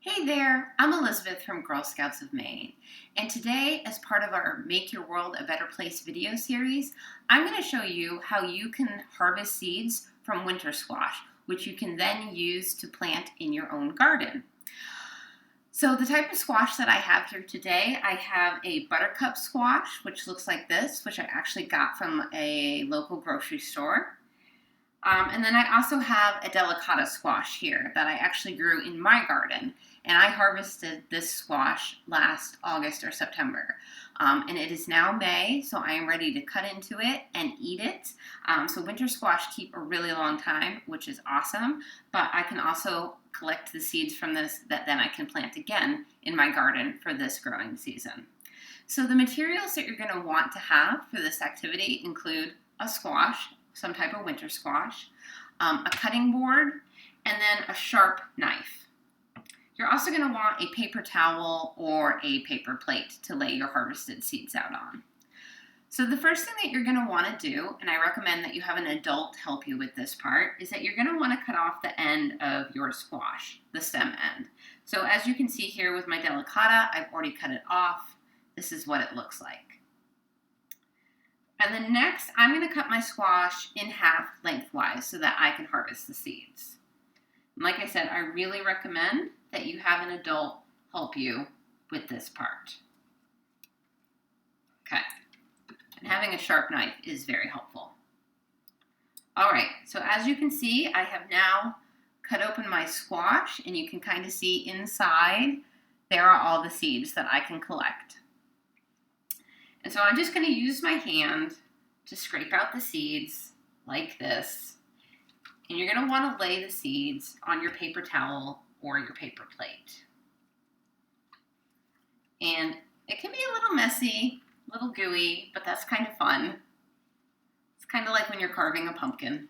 Hey there, I'm Elizabeth from Girl Scouts of Maine, and today, as part of our Make Your World a Better Place video series, I'm going to show you how you can harvest seeds from winter squash, which you can then use to plant in your own garden. So the type of squash that I have here today, I have a buttercup squash, which looks like this, which I actually got from a local grocery store. And then I also have a delicata squash here that I actually grew in my garden. And I harvested this squash last August or September. And it is now May, so I am ready to cut into it and eat it. So winter squash keep a really long time, which is awesome. But I can also collect the seeds from this that then I can plant again in my garden for this growing season. So the materials that you're going to want to have for this activity include a squash, some type of winter squash, a cutting board, and then a sharp knife. You're also going to want a paper towel or a paper plate to lay your harvested seeds out on. So the first thing that you're going to want to do, and I recommend that you have an adult help you with this part, is that you're going to want to cut off the end of your squash, the stem end. So as you can see here with my delicata, I've already cut it off. This is what it looks like. And then next, I'm going to cut my squash in half lengthwise so that I can harvest the seeds. And like I said, I really recommend that you have an adult help you with this part. Okay. And having a sharp knife is very helpful. All right, so as you can see, I have now cut open my squash, and you can kind of see inside there are all the seeds that I can collect. And so I'm just going to use my hand to scrape out the seeds like this. And you're going to want to lay the seeds on your paper towel or your paper plate. And it can be a little messy, a little gooey, but that's kind of fun. It's kind of like when you're carving a pumpkin.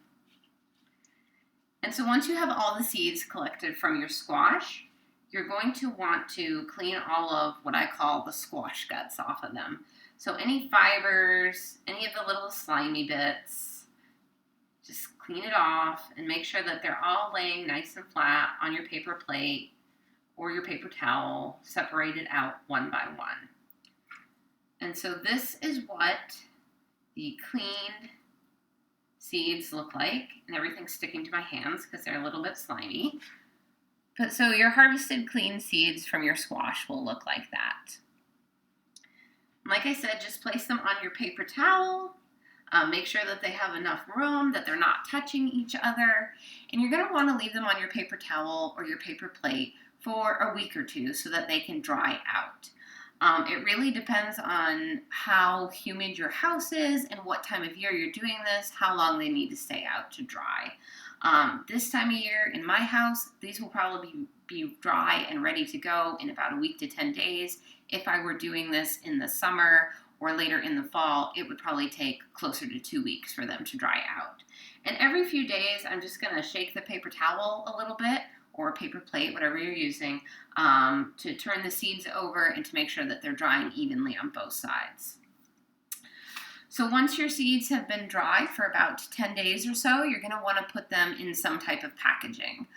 And so once you have all the seeds collected from your squash, you're going to want to clean all of what I call the squash guts off of them. So any fibers, any of the little slimy bits, just clean it off and make sure that they're all laying nice and flat on your paper plate or your paper towel, separated out one by one. And so this is what the cleaned seeds look like, and everything's sticking to my hands because they're a little bit slimy. But so your harvested clean seeds from your squash will look like that. Like I said, just place them on your paper towel. Make sure that they have enough room, that they're not touching each other. And you're going to want to leave them on your paper towel or your paper plate for a week or two so that they can dry out. It really depends on how humid your house is and what time of year you're doing this, how long they need to stay out to dry. This time of year in my house, these will probably be dry and ready to go in about a week to 10 days. If I were doing this in the summer or later in the fall, it would probably take closer to 2 weeks for them to dry out. And every few days, I'm just going to shake the paper towel a little bit, or a paper plate, whatever you're using, to turn the seeds over and to make sure that they're drying evenly on both sides. So once your seeds have been dry for about 10 days or so, you're going to want to put them in some type of packaging.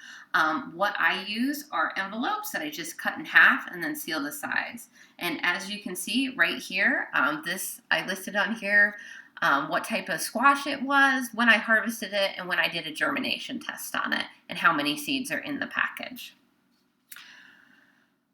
What I use are envelopes that I just cut in half and then seal the sides. And as you can see right here, I listed on here what type of squash it was, when I harvested it, and when I did a germination test on it, and how many seeds are in the package.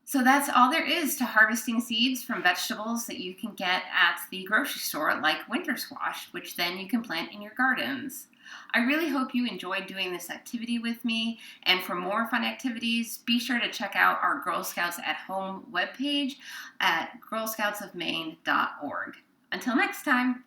So that's all there is to harvesting seeds from vegetables that you can get at the grocery store, like winter squash, which then you can plant in your gardens. I really hope you enjoyed doing this activity with me, and for more fun activities, be sure to check out our Girl Scouts at Home webpage at girlscoutsofmaine.org. Until next time.